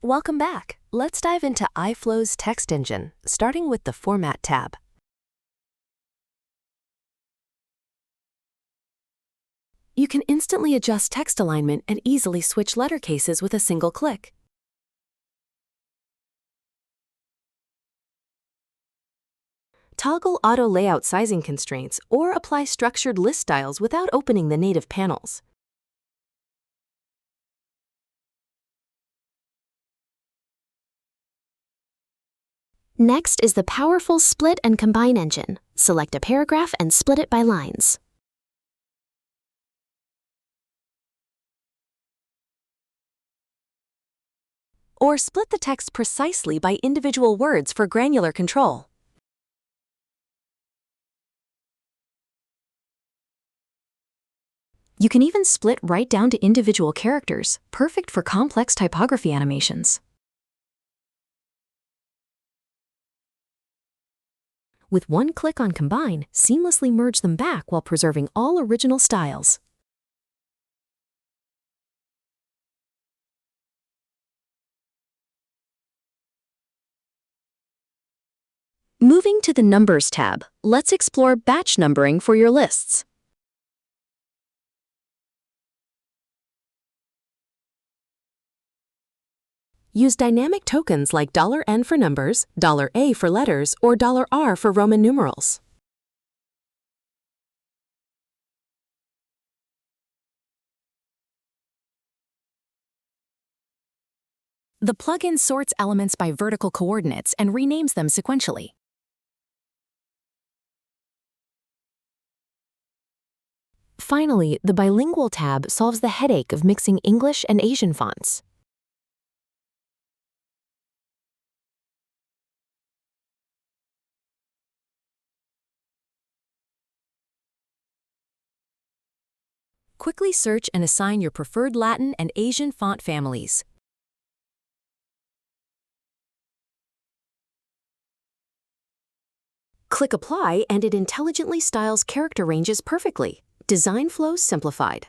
Welcome back. Let's dive into iFlow's text engine, starting with the Format tab. You can instantly adjust text alignment and easily switch letter cases with a single click. Toggle auto layout sizing constraints or apply structured list styles without opening the native panels. Next is the powerful Split and Combine engine. Select a paragraph and split it by lines. Or split the text precisely by individual words for granular control. You can even split right down to individual characters, perfect for complex typography animations. With one click on Combine, seamlessly merge them back while preserving all original styles. Moving to the Numbers tab, let's explore batch numbering for your lists. Use dynamic tokens like $N for numbers, $A for letters, or $R for Roman numerals. The plugin sorts elements by vertical coordinates and renames them sequentially. Finally, the Bilingual tab solves the headache of mixing English and Asian fonts. Quickly search and assign your preferred Latin and Asian font families. Click Apply and it intelligently styles character ranges perfectly. Design flow simplified.